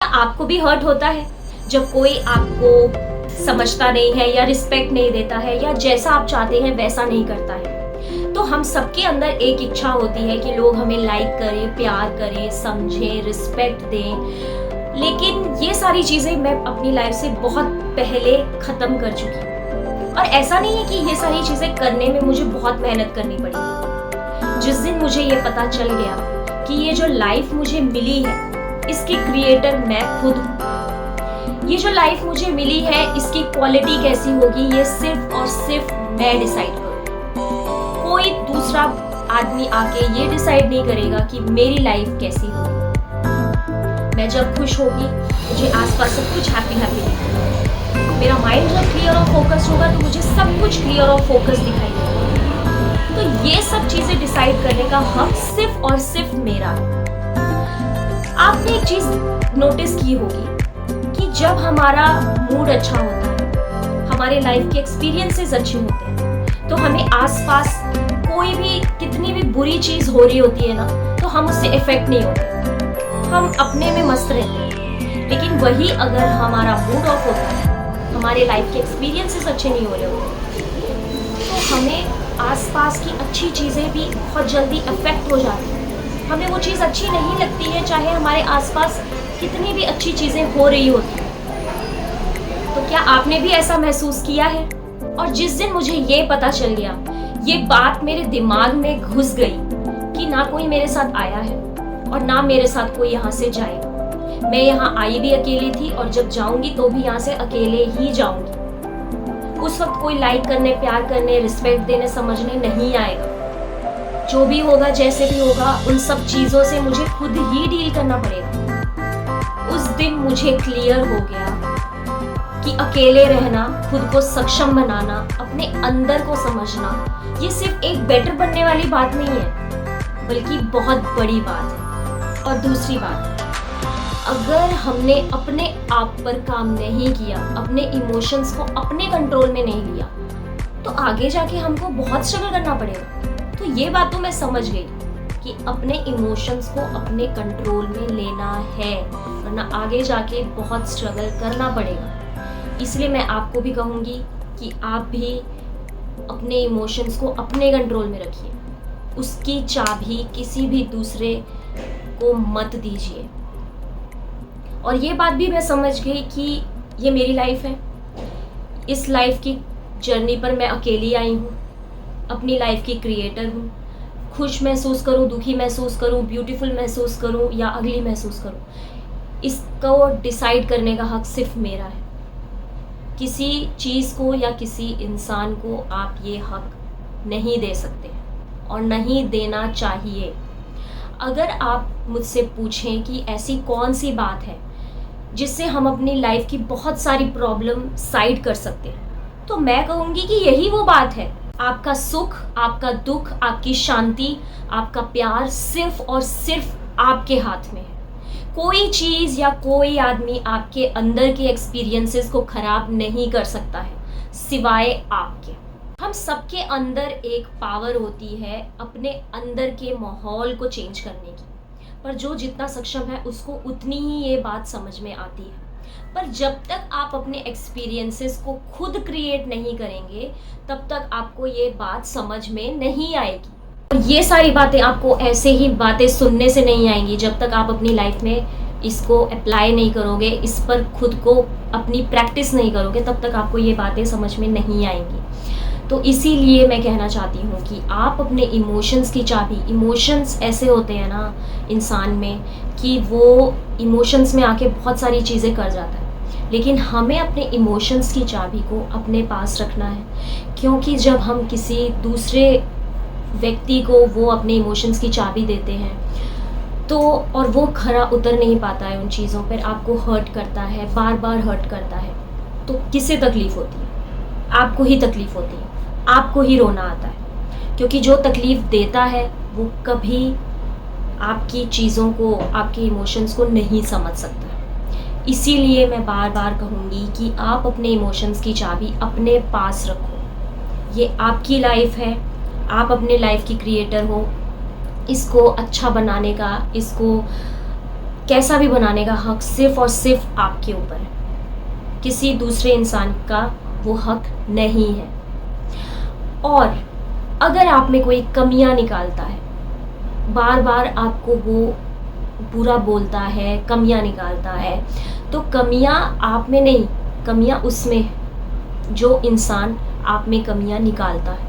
आपको भी हर्ट होता है जब कोई आपको समझता नहीं है या रिस्पेक्ट नहीं देता है या जैसा आप चाहते हैं वैसा नहीं करता है। तो हम सबके अंदर एक इच्छा होती है कि लोग हमें लाइक करें, प्यार करें, समझें, रिस्पेक्ट दें। लेकिन ये सारी चीज़ें मैं अपनी लाइफ से बहुत पहले ख़त्म कर चुकी हूँ। और ऐसा नहीं है कि ये सारी चीज़ें करने में मुझे बहुत मेहनत करनी पड़ी। जिस दिन मुझे ये पता चल गया कि ये जो लाइफ मुझे मिली है इसकी क्रिएटर मैं खुद हूँ, ये जो लाइफ मुझे मिली है इसकी क्वालिटी कैसी होगी ये सिर्फ और सिर्फ मैं डिसाइड करूँ। कोई दूसरा आदमी आके ये डिसाइड नहीं करेगा कि मेरी लाइफ कैसी होगी। मैं जब खुश होगी मुझे आसपास सब कुछ हैप्पी हैप्पी दिखेगा। मेरा माइंड जब क्लियर और फोकस होगा तो मुझे सब कुछ क्लियर और फोकस दिखाई देगा। तो ये सब चीजें डिसाइड करने का हक सिर्फ और सिर्फ मेरा है। आपने एक चीज नोटिस की होगी कि जब हमारा मूड अच्छा होता है, हमारे लाइफ के एक्सपीरियंसेस अच्छे होते हैं, तो हमें आसपास कोई भी कितनी भी बुरी चीज हो रही होती है ना, तो हम उससे इफेक्ट नहीं होते, हम अपने में मस्त रहते हैं। लेकिन वही अगर हमारा मूड ऑफ होता है, हमारे लाइफ के एक्सपीरियंसेस अच्छे नहीं हो रहे होते, तो हमें आसपास की अच्छी चीजें भी बहुत जल्दी इफेक्ट हो जाती हैं। हमें वो चीज़ अच्छी नहीं लगती है, चाहे हमारे आसपास कितनी भी अच्छी चीज़ें हो रही होती हैं। तो क्या आपने भी ऐसा महसूस किया है? और जिस दिन मुझे ये पता चल गया, ये बात मेरे दिमाग में घुस गई कि ना कोई मेरे साथ आया है और ना मेरे साथ कोई यहाँ से जाएगा। मैं यहाँ आई भी अकेली थी और जब जाऊँगी तो भी यहाँ से अकेले ही जाऊँगी। उस वक्त कोई लाइक करने, प्यार करने, रिस्पेक्ट देने, समझने नहीं आएगा। जो भी होगा, जैसे भी होगा, उन सब चीजों से मुझे खुद ही डील करना पड़ेगा। उस दिन मुझे क्लियर हो गया कि अकेले रहना, खुद को सक्षम बनाना, अपने अंदर को समझना, ये सिर्फ एक बेटर बनने वाली बात नहीं है, बल्कि बहुत बड़ी बात है। और दूसरी बात, अगर हमने अपने आप पर काम नहीं किया, अपने इमोशंस को अपने कंट्रोल में नहीं लिया, तो आगे जाके हमको बहुत स्ट्रगल करना पड़ेगा। तो ये बात तो मैं समझ गई कि अपने इमोशंस को अपने कंट्रोल में लेना है, वरना आगे जाके बहुत स्ट्रगल करना पड़ेगा। इसलिए मैं आपको भी कहूँगी कि आप भी अपने इमोशंस को अपने कंट्रोल में रखिए। उसकी चाबी किसी भी दूसरे को मत दीजिए। और ये बात भी मैं समझ गई कि ये मेरी लाइफ है। इस लाइफ की जर्नी पर मैं अकेली आई हूँ, अपनी लाइफ की क्रिएटर हूँ। खुश महसूस करूँ, दुखी महसूस करूँ, ब्यूटीफुल महसूस करूँ या अगली महसूस करूँ, इसको डिसाइड करने का हक सिर्फ मेरा है। किसी चीज़ को या किसी इंसान को आप ये हक नहीं दे सकते और नहीं देना चाहिए। अगर आप मुझसे पूछें कि ऐसी कौन सी बात है जिससे हम अपनी लाइफ की बहुत सारी प्रॉब्लम साइड कर सकते हैं, तो मैं कहूँगी कि यही वो बात है। आपका सुख, आपका दुख, आपकी शांति, आपका प्यार सिर्फ और सिर्फ आपके हाथ में है। कोई चीज़ या कोई आदमी आपके अंदर के एक्सपीरियंसेस को खराब नहीं कर सकता है, सिवाय आपके। हम सबके अंदर एक पावर होती है अपने अंदर के माहौल को चेंज करने की, पर जो जितना सक्षम है उसको उतनी ही ये बात समझ में आती है। पर जब तक आप अपने एक्सपीरियंसेस को खुद क्रिएट नहीं करेंगे, तब तक आपको ये बात समझ में नहीं आएगी। और ये सारी बातें आपको ऐसे ही बातें सुनने से नहीं आएंगी जब तक आप अपनी लाइफ में इसको अप्लाई नहीं करोगे, इस पर खुद को अपनी प्रैक्टिस नहीं करोगे, तब तक आपको ये बातें समझ में नहीं आएंगी। तो इसीलिए मैं कहना चाहती हूँ कि आप अपने इमोशंस की चाबी, इमोशंस ऐसे होते हैं ना इंसान में कि वो इमोशंस में आके बहुत सारी चीज़ें कर जाता है, लेकिन हमें अपने इमोशंस की चाबी को अपने पास रखना है। क्योंकि जब हम किसी दूसरे व्यक्ति को वो अपने इमोशंस की चाबी देते हैं तो और वो खरा उतर नहीं पाता है उन चीज़ों पर, आपको हर्ट करता है, बार बार हर्ट करता है, तो किसे तकलीफ़ होती है? आपको ही तकलीफ़ होती है, आपको ही रोना आता है। क्योंकि जो तकलीफ़ देता है वो कभी आपकी चीज़ों को, आपके इमोशंस को नहीं समझ सकता। इसीलिए मैं बार बार कहूँगी कि आप अपने इमोशंस की चाबी अपने पास रखो। ये आपकी लाइफ है, आप अपने लाइफ की क्रिएटर हो। इसको अच्छा बनाने का, इसको कैसा भी बनाने का हक सिर्फ और सिर्फ आपके ऊपर है, किसी दूसरे इंसान का वो हक नहीं है। और अगर आप में कोई कमियां निकालता है, बार बार आपको वो बुरा बोलता है, कमियां निकालता है, तो कमियां आप में नहीं, कमियां उसमें है जो इंसान आप में कमियां निकालता है।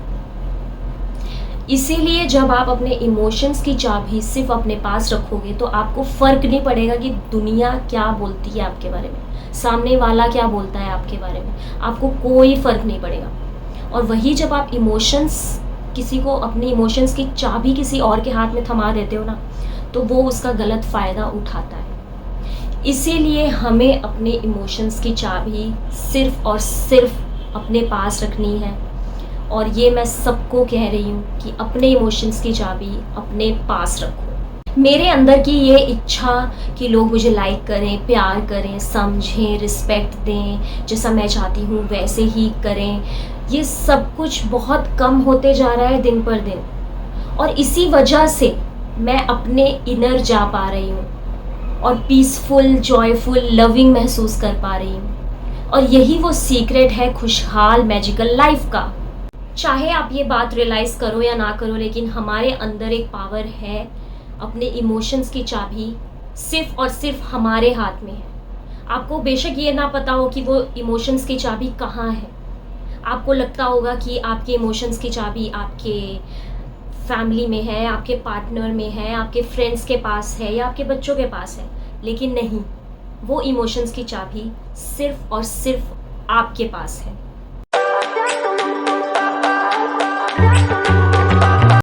इसीलिए जब आप अपने इमोशंस की चाबी सिर्फ अपने पास रखोगे तो आपको फ़र्क नहीं पड़ेगा कि दुनिया क्या बोलती है आपके बारे में, सामने वाला क्या बोलता है आपके बारे में, आपको कोई फ़र्क नहीं पड़ेगा। और वही जब आप किसी को अपने इमोशंस की चाबी किसी और के हाथ में थमा देते हो ना, तो वो उसका गलत फ़ायदा उठाता है। इसीलिए हमें अपने इमोशंस की चाबी सिर्फ और सिर्फ अपने पास रखनी है। और ये मैं सबको कह रही हूँ कि अपने इमोशंस की चाबी अपने पास रखो। मेरे अंदर की ये इच्छा कि लोग मुझे लाइक करें, प्यार करें, समझें, रिस्पेक्ट दें, जैसा मैं चाहती हूँ वैसे ही करें, ये सब कुछ बहुत कम होते जा रहा है दिन पर दिन। और इसी वजह से मैं अपने इनर जा पा रही हूँ और पीसफुल, जॉयफुल, लविंग महसूस कर पा रही हूँ। और यही वो सीक्रेट है खुशहाल मैजिकल लाइफ का। चाहे आप ये बात रियलाइज़ करो या ना करो, लेकिन हमारे अंदर एक पावर है, अपने इमोशंस की चाबी सिर्फ और सिर्फ हमारे हाथ में है। आपको बेशक ये ना पता हो कि वो इमोशंस की चाबी कहाँ है। आपको लगता होगा कि आपके इमोशंस की चाबी आपके फैमिली में है, आपके पार्टनर में है, आपके फ्रेंड्स के पास है या आपके बच्चों के पास है, लेकिन नहीं, वो इमोशंस की चाबी सिर्फ और सिर्फ आपके पास है।